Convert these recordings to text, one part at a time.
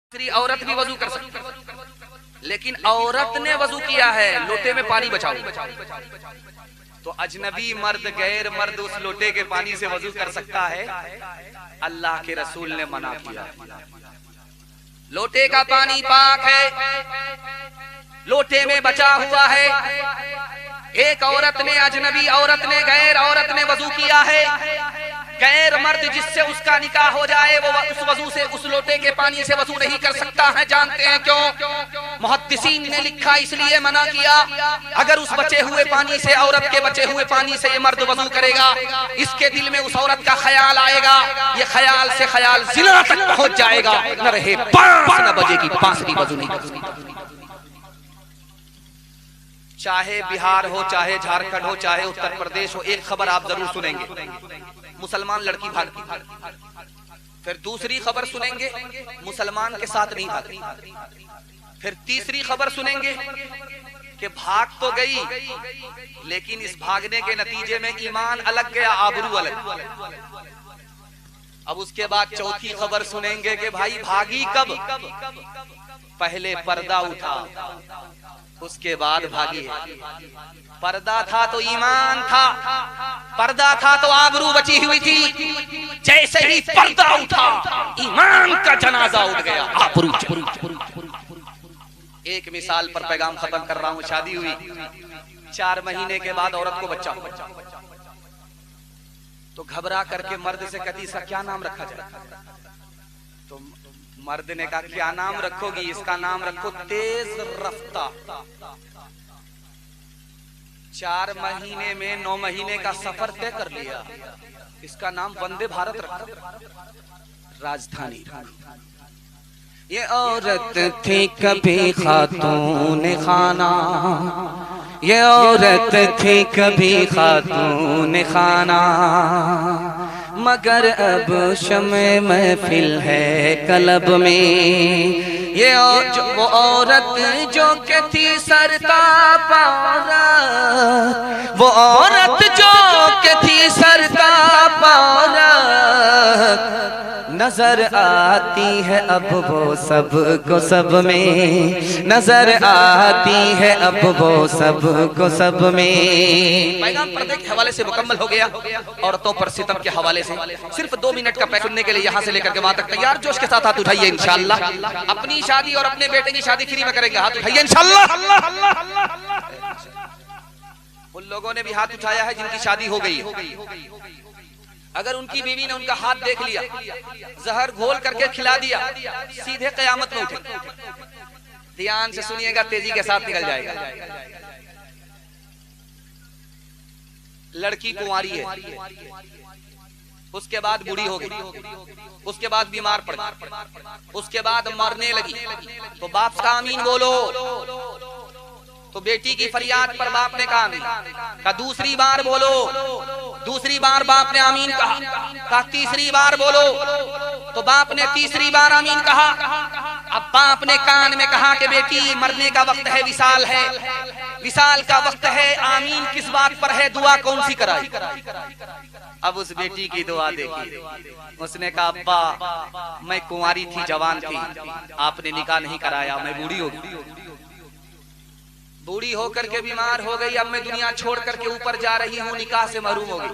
दूसरी औरत भी वजू कर सकती है, लेकिन औरत ने वजू किया है, लोटे में पानी बचाओ, तो अजनबी मर्द गैर मर्द उस लोटे के पानी से वजू कर सकता है? अल्लाह के रसूल ने मना किया। लोटे का पानी पाक है, लोटे में बचा हुआ है। एक औरत ने, अजनबी औरत ने, गैर औरत ने वजू किया है, गैर मर्द जिससे उसका निकाह हो जाए वो उस वजू से, उस लोटे के पानी से वजू नहीं कर सकता है। जानते हैं क्यों? मुहद्दिसीन ने लिखा इसलिए मना किया, अगर उस बचे हुए पानी से, औरत के बचे हुए पानी से ये मर्द वजू करेगा, इसके दिल में उस औरत का ख्याल आएगा, ये ख्याल से ख्याल जिना तक पहुंच जाएगा, न रहे 5 न बजेगी बांसुरी वजू नहीं कर सकती। चाहे बिहार हो, चाहे झारखंड हो, चाहे उत्तर प्रदेश हो, एक खबर आप जरूर सुनेंगे, मुसलमान लड़की भागती। फिर दूसरी खबर सुनेंगे, मुसलमान के साथ नहीं भागी। फिर तीसरी खबर सुनेंगे कि भाग तो गई, लेकिन इस भागने के नतीजे में ईमान अलग गया, आबरू अलग। अब उसके बाद चौथी खबर सुनेंगे कि भाई भागी कब? पहले पर्दा उठा, उसके बाद भागी है। पर्दा था तो ईमान था, पर्दा था तो आबरू बची हुई थी। जैसे ही पर्दा उठा, ईमान का जनाजा उठ गया, आबरू। एक मिसाल पर पैगाम खत्म कर रहा हूं। शादी हुई, 4 महीने के बाद औरत को बच्चा हो, तो घबरा करके मर्द से कहती इसका क्या नाम रखा जाए? तो मर्द ने कहा क्या नाम रखोगी? इसका नाम रखो तेज रफ्ता। 4 महीने में 9 महीने का सफर तय कर लिया, इसका नाम वंदे भारत रखा, राजधानी। ये औरत थी कभी खातून खाना, ये औरत थी कभी खातून खाना, मगर अब शमे महफिल है कलब में। ये वो औरत जो के थी सरताप औरत, वो औरत जो के थी सरताप औरत, नजर आती है अब वो सब को सब में, नजर आती है अब वो सब को सब में। पैगाम पर्दे के हवाले से मुकम्मल हो गया। औरतों पर सितम के हवाले से सिर्फ 2 मिनट का पैक सुनने के लिए यहाँ से लेकर के वहां तक तैयार जोश के साथ हाथ उठाइए इंशाअल्लाह। अपनी शादी और अपने बेटे की शादी फ्री में करेंगे, हाथ उठाइए इंशाअल्लाह। उन लोगों ने भी हाथ उठाया है जिनकी शादी हो गई। अगर उनकी बीवी ने उनका हाथ देख लिया, जहर घोल करके खिला दिया, सीधे कयामत में उठे। ध्यान से सुनिएगा, तेजी के साथ निकल जाएगा। लड़की कुंवारी है, उसके बाद बूढ़ी हो गई, उसके बाद बीमार पड़ गई, उसके बाद मरने लगी, तो बाप का आमीन बोलो। तो बेटी की फरियाद पर बाप ने कहा आमीन, कहा दूसरी बार बोलो, दूसरी बार बाप ने आमीन कहा, तीसरी बार बोलो, तो बाप ने तीसरी बार आमीन कहा। अब बाप ने कान में कहा कि बेटी मरने का वक्त है, विसाल है, विसाल का वक्त है, आमीन किस बात पर है, दुआ कौन सी कराई? अब उस बेटी की दुआ देखी, उसने कहा अब्बा मैं कुंवारी थी, जवान थी, आपने निकाह नहीं कराया, मैं बूढ़ी हो गई, बूढ़ी होकर के बीमार हो गई, अब मैं दुनिया छोड़ करके ऊपर जा रही हूँ, निकाह से महरूम हो गई।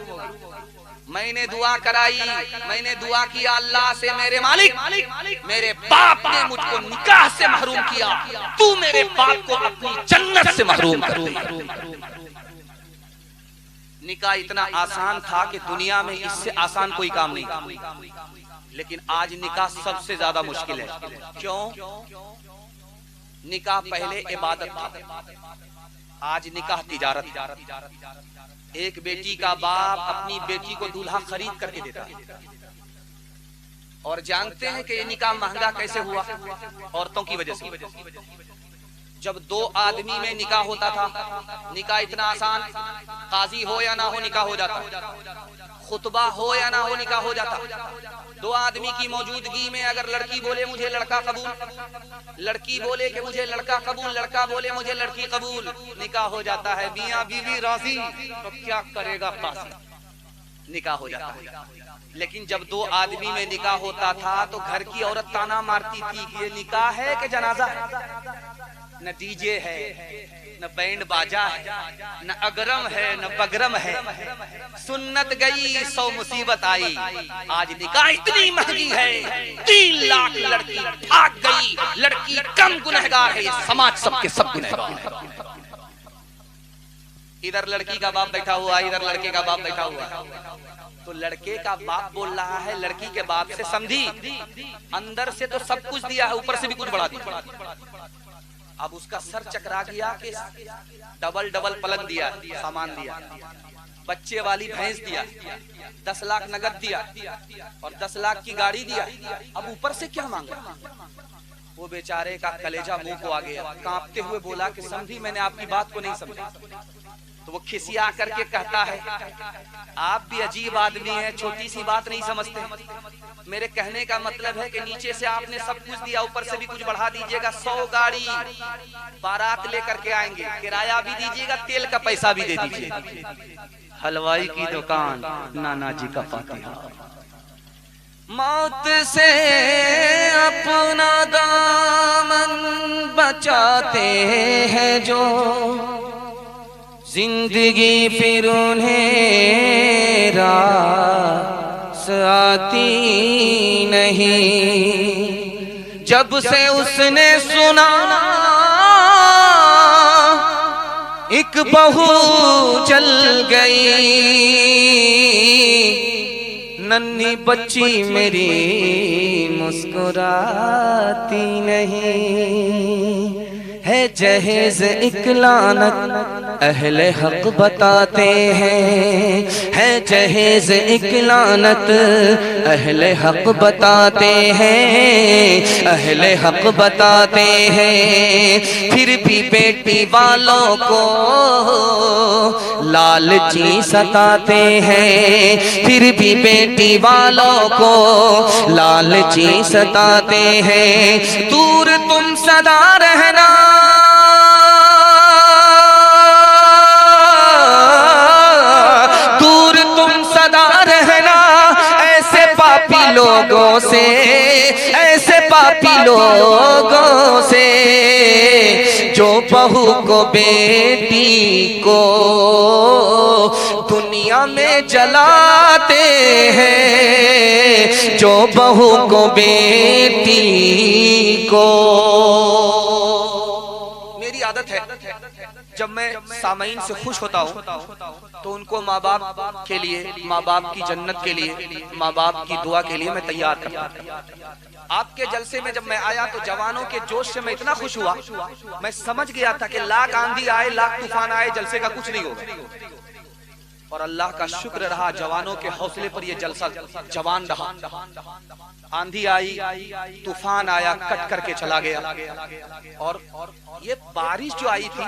मैंने दुआ कराई, मैंने दुआ किया अल्लाह से, मेरे मालिक मेरे बाप ने मुझको निकाह से महरूम किया, तू मेरे बाप को अपनी जन्नत से महरूम कर दे। निकाह इतना आसान था कि दुनिया में इससे आसान कोई काम नहीं, लेकिन आज निकाह सबसे ज्यादा मुश्किल है। क्यों? निकाह पहले इबादत था, आज निकाह तिजारत। एक बेटी का बाप अपनी बेटी को दूल्हा खरीद करके देता है। और जानते हैं कि ये निकाह महंगा कैसे हुआ? औरतों की वजह से। जब 2 आदमी में निकाह होता था, निकाह इतना आसान, काजी हो या ना हो निकाह हो जाता, खुतबा हो या ना हो निकाह हो जाता। 2 आदमी की मौजूदगी में अगर लड़की बोले मुझे लड़का कबूल, लड़की बोले कि मुझे लड़का कबूल, लड़का बोले मुझे लड़की कबूल, निकाह हो जाता है। मियां बीवी राजी, तो क्या करेगा काजी? निकाह हो जाता है। लेकिन जब दो आदमी में निकाह होता था तो घर की औरत ताना मारती थी कि ये निकाह है कि जनाजा है, न डीजे है, न बैंड बाजा है, न अगरम है, न बगरम है। सुन्नत गई 100 मुसीबत आई। आज निकाह इतनी महंगी है, 3 लाख लड़की भाग गई। लड़की कम गुनहगार है, ये समाज सबके सब गुनहगार है। इधर लड़की का बाप बैठा हुआ, इधर लड़के का बाप बैठा हुआ। तो लड़के का बाप बोल रहा है लड़की के बाप से, समझी अंदर से तो सब कुछ दिया है, ऊपर से भी कुछ बढ़ा दिया। अब उसका सर चकरा गया कि डबल डबल पलंग दिया, सामान दिया, बच्चे वाली भैंस दिया, 10 लाख नगद दिया और 10 लाख की गाड़ी दिया। अब ऊपर से क्या मांगा? वो बेचारे का कलेजा मुंह को आ गया। कांपते हुए बोला कि समझी मैंने आपकी बात को नहीं समझा। तो वो खिसिया करके कहता है आप भी अजीब आदमी हैं, छोटी सी बात नहीं समझते। मेरे कहने का मतलब है कि नीचे से आपने सब कुछ दिया, ऊपर से भी कुछ बढ़ा दीजिएगा। 100 गाड़ी बारात लेकर के आएंगे, किराया भी दीजिएगा, तेल का पैसा भी दे दीजिए। हलवाई की दुकान, नाना जी का फातिहा। मौत से अपना दामन बचाते हैं जो, जिंदगी फिर उन्हें रास आती नहीं। जब से उसने सुना एक बहू चल गई, नन्ही बच्ची मेरी मुस्कुराती नहीं। है जहेज एक लानत अहले हक बताते हैं, है जहेज एक लानत अहले हक बताते हैं, अहले हक बताते हैं। फिर भी बेटी वालों को लालची सताते हैं, फिर भी बेटी वालों को लालची सताते हैं। दूर तुम सदा रहना, दूर तुम सदा रहना ऐसे पापी लोगों से, ऐसे पापी लोगों से जो बहू को बेटी को दुनिया में जलाते हैं, जो बहू को बेटी को। मेरी आदत है जब मैं सामईन से खुश होता हूँ तो उनको माँ बाप के लिए, माँ बाप की जन्नत के लिए, माँ बाप की दुआ के लिए मैं तैयार करता हूँ। आपके जलसे में जब मैं आया तो जवानों के जोश से मैं इतना खुश हुआ, मैं समझ गया था कि लाख आंधी आए, लाख तूफान आए, जलसे का कुछ नहीं होगा। और अल्लाह का शुक्र रहा, जवानों के हौसले पर यह जलसा जवान रहा। आंधी आई, तूफान आया, कट करके चला गया। और ये बारिश जो आई थी,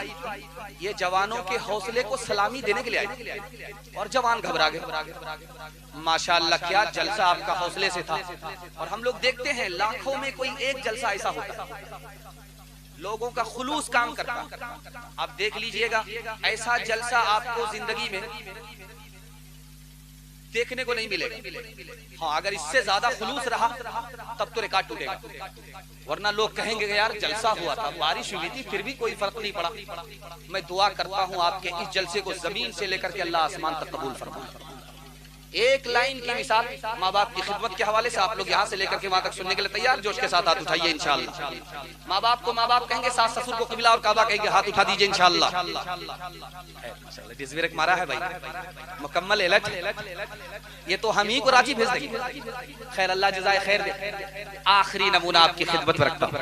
ये जवानों के हौसले को सलामी देने के लिए आई और जवान घबरा गए। माशाअल्लाह क्या जलसा आपका हौसले से था। और हम लोग देखते हैं लाखों में कोई एक जलसा ऐसा होता, लोगों का खुलूस काम करता। आप देख लीजिएगा, ऐसा जलसा आपको जिंदगी में देखने को नहीं मिलेगा। हाँ, अगर इससे ज्यादा खुलूस रहा तब तो रिकॉर्ड टूटेगा, वरना लोग कहेंगे यार जलसा हुआ था, बारिश हुई थी, फिर भी कोई फर्क नहीं पड़ा। मैं दुआ करता हूँ आपके इस जलसे को जमीन से लेकर के अल्लाह आसमान तक कबूल फरमाए। एक लाइन की मिसाल माँ बाप की खिदमत के हवाले से आप लोग यहाँ से लेकर के वहां तक सुनने के लिए तैयार? जोश के साथ हाथ उठाइए इंशाअल्लाह। माँ बाप को माँ बाप कहेंगे, सास ससुर को किबला और काबा कहेंगे, हाथ उठा दीजिए इंशाअल्लाह। डिस्विरक मारा है भाई, मुकम्मल एलर्ट। ये तो हम ही को राजी भेज देंगे। खैर, अल्लाह जज़ाए खैर दे। आखिरी नमूना आपकी खिदमत में रखता हूँ।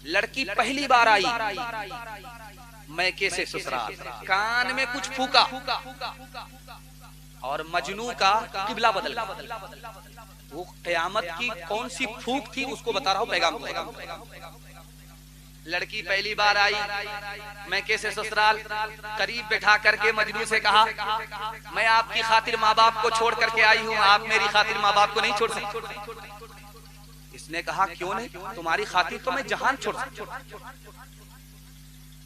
लड़की पहली बार आई मैके से ससुराल, कान में कुछ फूका और मजनू का किबला बदल गया। वो क़यामत की कौन सी फूक थी उसको बता रहा हूँ पैगाम। लड़की पहली बार आई मैके से ससुराल, करीब बैठा करके मजनू से कहा, मैं आपकी खातिर माँ बाप को छोड़ करके आई हूँ, आप मेरी खातिर माँ बाप को नहीं छोड़ सकते। इसने कहा क्यों नहीं, तुम्हारी खातिर तो मैं जहान छोड़ सकता।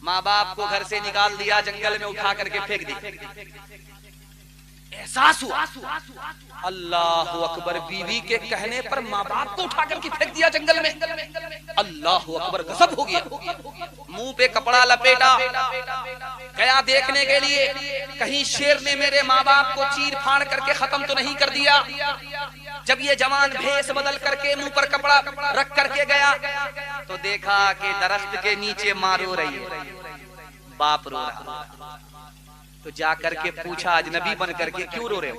माँ बाप को घर से निकाल दिया, जंगल में उठा करके फेंक दी। एहसास हुआ। अल्लाह अकबर, बीवी के कहने पर माँ बाप को उठा करके फेंक दिया जंगल में। अल्लाह अकबर, गजब हो गया। मुंह पे कपड़ा लपेटा, गया देखने के लिए कहीं शेर ने मेरे माँ बाप को चीर फाड़ करके खत्म तो नहीं कर दिया। जब ये जवान भेष बदल करके मुंह पर कपड़ा रख करके गया तो देखा कि दरख्त के नीचे माँ रो रही है, बाप रो रहा। तो जाकर के पूछा अजनबी बन करके, क्यों रो रहे हो?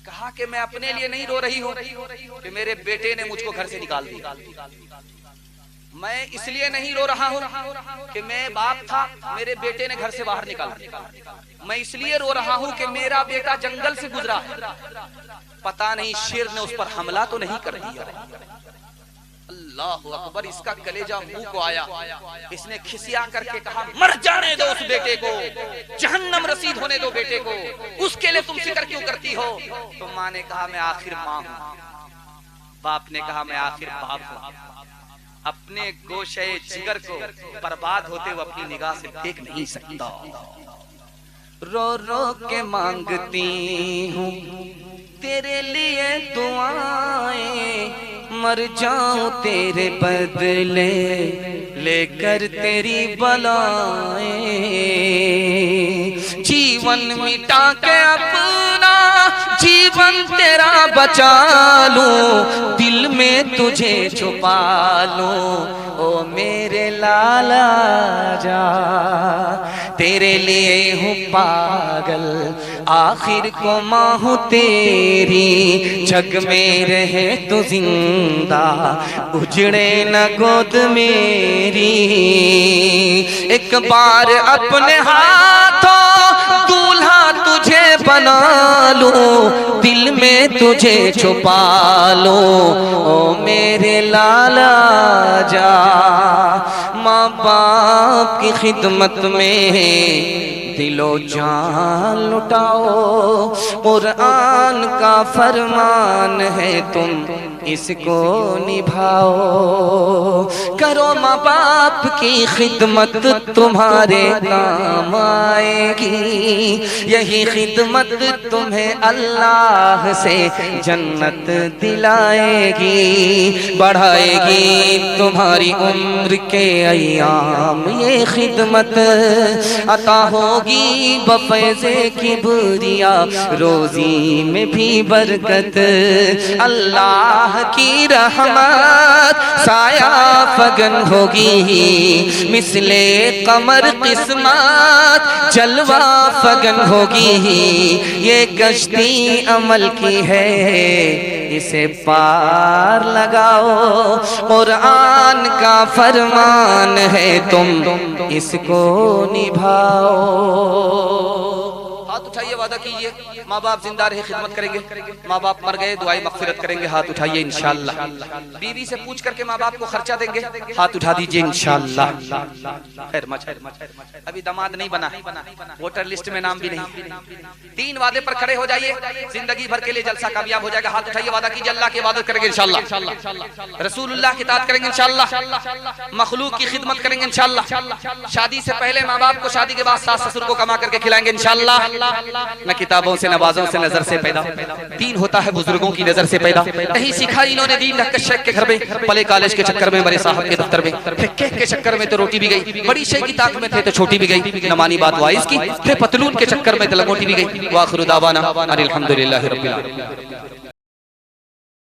कहा कि मैं अपने लिए नहीं रो रही हूँ कि मेरे बेटे ने मुझको घर से निकाल दिया। मैं इसलिए नहीं रो रहा हूँ कि मैं बाप था, मेरे बेटे ने घर से बाहर निकाल दिया। मैं इसलिए रो रहा हूँ कि मेरा बेटा जंगल से गुजरा है, पता नहीं शेर ने उस पर हमला तो नहीं कर दिया। अल्लाह अकबर, इसका कलेजा मुंह को आया। इसने खिसिया करके कहा, मर जाने दो उस बेटे को, जहन्नम रसीद होने दो बेटे को, उसके लिए तुम फिक्र क्यों करती हो? तो माँ ने कहा, मैं आखिर माँ हूँ। बाप ने कहा, मैं आखिर बाप हूँ। अपने गोशे जिगर को बर्बाद होते हुए अपनी निगाह से देख नहीं सकता। रो रो के मांगती हूँ तेरे लिए दुआएं, मर जाऊं तेरे बदले लेकर तेरी बलाएं। जीवन मिटा के अपना जीवन तेरा बचा लूं, दिल में तुझे छुपा लूं। ओ मेरे लाला जा, तेरे लिए हूँ पागल, आखिर को माँ हूँ तेरी। जग में रहे तो जिंदा, उजड़े न गोद मेरी। एक बार अपने हाथों दूल्हा तुझे बना लूं, दिल में तुझे छुपा लूं। ओ मेरे लाला जा, माँ बाप की खिदमत में दिलो जान लुटाओ। कुरान का फरमान है तुम इसको निभाओ। करो माँ बाप की खिदमत तुम्हारे काम आएगी। यही खिदमत तुम्हें अल्लाह से जन्नत दिलाएगी, बढ़ाएगी तुम्हारी उम्र के अय्याम। ये खिदमत अता होगी बफैज़े किबरिया, रोजी में भी बरकत। अल्लाह की रहमत साया फगन होगी, मिसले कमर किस्मत जलवा फगन होगी। ये कश्ती अमल की है, इसे पार लगाओ। कुरान का फरमान है तुम इसको निभाओ। हाथ उठाइए, वादा कीजिए माँ बाप जिंदा रहे खिदमत करेंगे, माँ बाप मर गए दुआई मगफिरत करेंगे। हाथ उठाइए इंशाअल्लाह। बीवी से पूछ करके माँ बाप को खर्चा देंगे, हाथ उठा दीजिए इंशाअल्लाह। खैर अभी दामाद नहीं बना, वोटर लिस्ट में नाम भी नहीं। 3 वादे पर खड़े हो जाइए, जिंदगी भर के लिए जलसा कामयाब हो जाएगा। हाथ उठाइए, वादा कीजिए अल्लाह की इबादत करेंगे इंशाअल्लाह, रसूलुल्लाह की इताअत करेंगे इंशाअल्लाह, मखलूक की खिदमत करेंगे इंशाअल्लाह। शादी से पहले माँ बाप को, शादी के बाद सास ससुर को कमा करके खिलाएंगे इंशाअल्लाह। न किताबों से नवाजों से नजर से पैदा, दीन होता है बुजुर्गों की नजर से पैदा। नहीं सीखा इन्होंने दीन लक्कर शेख के घर में, पले कॉलेज के चक्कर में, मरे साहब के दफ्तर में, फिक्के के चक्कर में तो रोटी भी गई, बड़ी शेख की ताक में थे तो छोटी भी गई, न मानी बात वाइस की, फिर पतलून के चक्कर में तो लंगोटी भी गई। वाखिर दावाना अनिल हम्दुलिल्लाहि रब्बिल आलमीन।